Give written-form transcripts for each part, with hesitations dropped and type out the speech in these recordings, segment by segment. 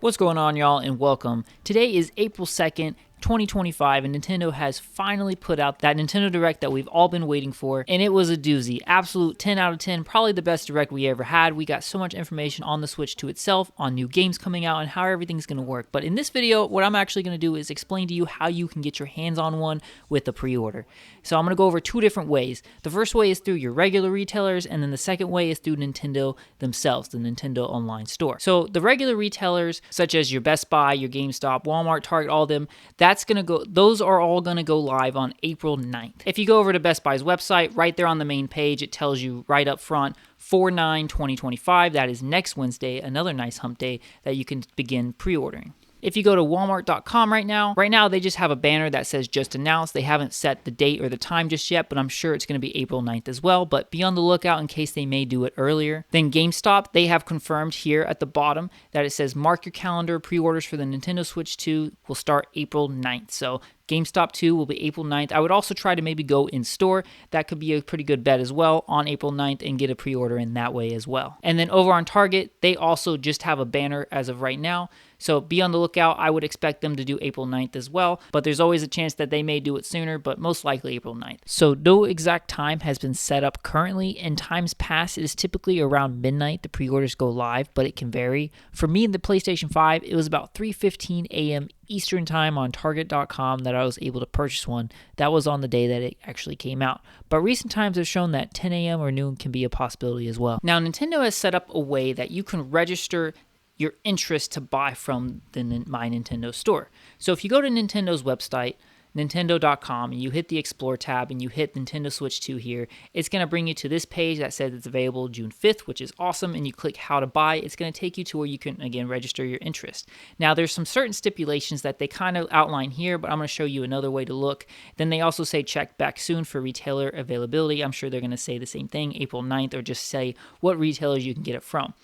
What's going on, y'all, and welcome. Today is April 2nd, 2025, and Nintendo has finally put out that Nintendo Direct that we've all been waiting for, and it was a doozy. Absolute 10 out of 10, probably the best Direct we ever had. We got so much information on the Switch to itself, on new games coming out, and how everything's going to work. But in this video, what I'm actually going to do is explain to you how you can get your hands on one with a pre-order. So I'm going to go over two different ways. The first way is through your regular retailers, and then the second way is through Nintendo themselves, the Nintendo Online Store. So the regular retailers, such as your Best Buy, your GameStop, Walmart, Target, all of them, those are all gonna go live on April 9th. If you go over to Best Buy's website, right there on the main page, it tells you right up front, 4/9/2025, that is next Wednesday, another nice hump day that you can begin pre-ordering. If you go to walmart.com right now they just have a banner that says just announced. They haven't set the date or the time just yet, but I'm sure it's going to be April 9th as well, but be on the lookout in case they may do it earlier. Then GameStop, they have confirmed here at the bottom that it says mark your calendar, pre-orders for the Nintendo Switch 2 will start April 9th. So GameStop 2 will be April 9th. I would also try to maybe go in store. That could be a pretty good bet as well on April 9th and get a pre-order in that way as well. And then over on Target, they also just have a banner as of right now. So be on the lookout. I would expect them to do April 9th as well, but there's always a chance that they may do it sooner, but most likely April 9th. So no exact time has been set up currently. In times past, it is typically around midnight the pre-orders go live, but it can vary. For me in the PlayStation 5, it was about 3:15 a.m. Eastern time on Target.com that I was able to purchase one. That was on the day that it actually came out. But recent times have shown that 10 a.m. or noon can be a possibility as well. Now, Nintendo has set up a way that you can register your interest to buy from the My Nintendo store. So if you go to Nintendo's website, Nintendo.com, and you hit the Explore tab and you hit Nintendo Switch 2 here, it's going to bring you to this page that says it's available June 5th, which is awesome, and you click how to buy. It's going to take you to where you can, again, register your interest. Now, there's some certain stipulations that they kind of outline here, but I'm going to show you another way to look. Then they also say check back soon for retailer availability. I'm sure they're going to say the same thing, April 9th, or just say what retailers you can get it from.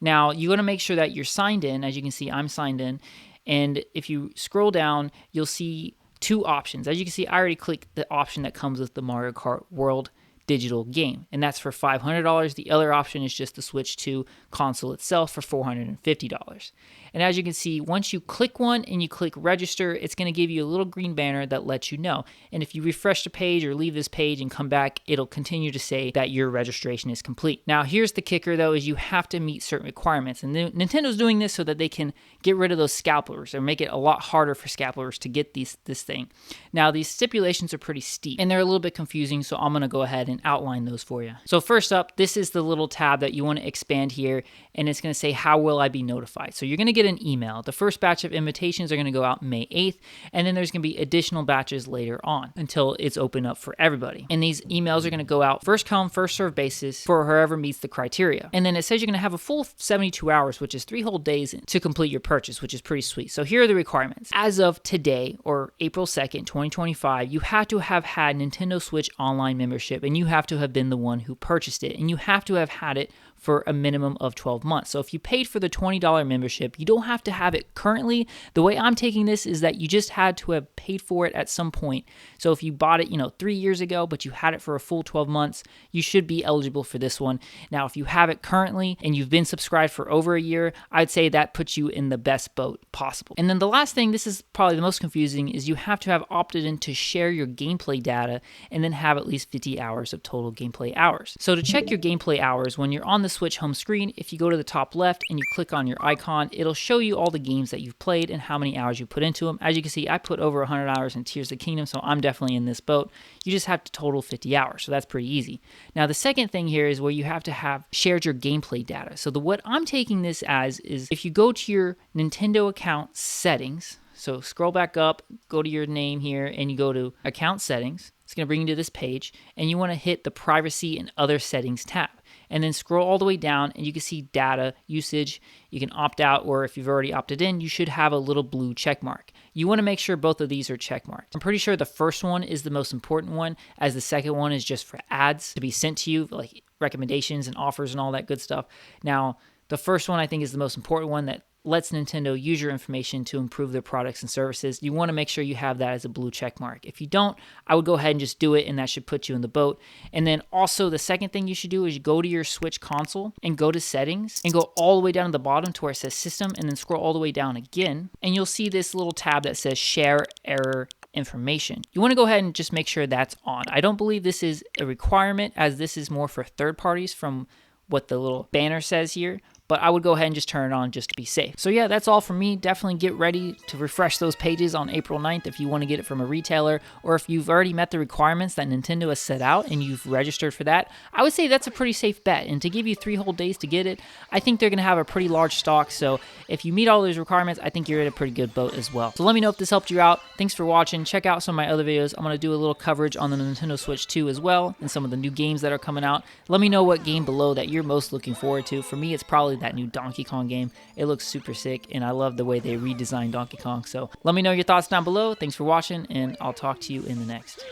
Now, you want to make sure that you're signed in. As you can see, I'm signed in. And if you scroll down, you'll see two options. As you can see, I already clicked the option that comes with the Mario Kart World digital game, and that's for $500. The other option is just the Switch 2 console itself for $450. And as you can see, once you click one and you click register, it's going to give you a little green banner that lets you know. And if you refresh the page or leave this page and come back, it'll continue to say that your registration is complete. Now, here's the kicker though, is you have to meet certain requirements. And Nintendo's doing this so that they can get rid of those scalpers or make it a lot harder for scalpers to get this thing. Now, these stipulations are pretty steep and they're a little bit confusing, so I'm going to go ahead and outline those for you. So first up, this is the little tab that you want to expand here, and it's going to say, how will I be notified? So you're going to get an email. The first batch of invitations are going to go out May 8th, and then there's going to be additional batches later on until it's open up for everybody. And these emails are going to go out first come, first served basis for whoever meets the criteria. And then it says you're going to have a full 72 hours, which is 3 whole days to complete your purchase, which is pretty sweet. So here are the requirements. As of today, or April 2nd, 2025, you have to have had Nintendo Switch Online membership, and you have to have been the one who purchased it, and you have to have had it for a minimum of 12 months. So if you paid for the $20 membership, you don't have to have it currently. The way I'm taking this is that you just had to have paid for it at some point. So if you bought it, 3 years ago, but you had it for a full 12 months, you should be eligible for this one. Now, if you have it currently and you've been subscribed for over a year, I'd say that puts you in the best boat possible. And then the last thing, this is probably the most confusing, is you have to have opted in to share your gameplay data and then have at least 50 hours of total gameplay hours. So to check your gameplay hours, when you're on the Switch home screen, if you go to the top left and you click on your icon, it'll show you all the games that you've played and how many hours you put into them. As you can see, I put over 100 hours in Tears of the Kingdom, so I'm definitely in this boat. You just have to total 50 hours, so that's pretty easy. Now, the second thing here is where you have to have shared your gameplay data. So what I'm taking this as is if you go to your Nintendo account settings, so scroll back up, go to your name here, and you go to account settings. It's going to bring you to this page, and you want to hit the privacy and other settings tab. And then scroll all the way down, and you can see data usage. You can opt out, or if you've already opted in, you should have a little blue check mark. You want to make sure both of these are check marked. I'm pretty sure the first one is the most important one, as the second one is just for ads to be sent to you, like recommendations and offers and all that good stuff. Now, the first one I think is the most important one, that lets Nintendo use your information to improve their products and services. You want to make sure you have that as a blue check mark. If you don't, I would go ahead and just do it, and that should put you in the boat. And then also the second thing you should do is you go to your Switch console and go to settings and go all the way down to the bottom to where it says system, and then scroll all the way down again. And you'll see this little tab that says share error information. You want to go ahead and just make sure that's on. I don't believe this is a requirement, as this is more for third parties from what the little banner says here, but I would go ahead and just turn it on just to be safe. So yeah, that's all from me. Definitely get ready to refresh those pages on April 9th if you want to get it from a retailer, or if you've already met the requirements that Nintendo has set out and you've registered for that. I would say that's a pretty safe bet, and to give you 3 whole days to get it, I think they're going to have a pretty large stock, so if you meet all those requirements, I think you're in a pretty good boat as well. So let me know if this helped you out. Thanks for watching. Check out some of my other videos. I'm going to do a little coverage on the Nintendo Switch 2 as well, and some of the new games that are coming out. Let me know what game below that you're most looking forward to. For me, it's probably that new Donkey Kong game. It looks super sick, and I love the way they redesigned Donkey Kong. So let me know your thoughts down below. Thanks for watching, and I'll talk to you in the next.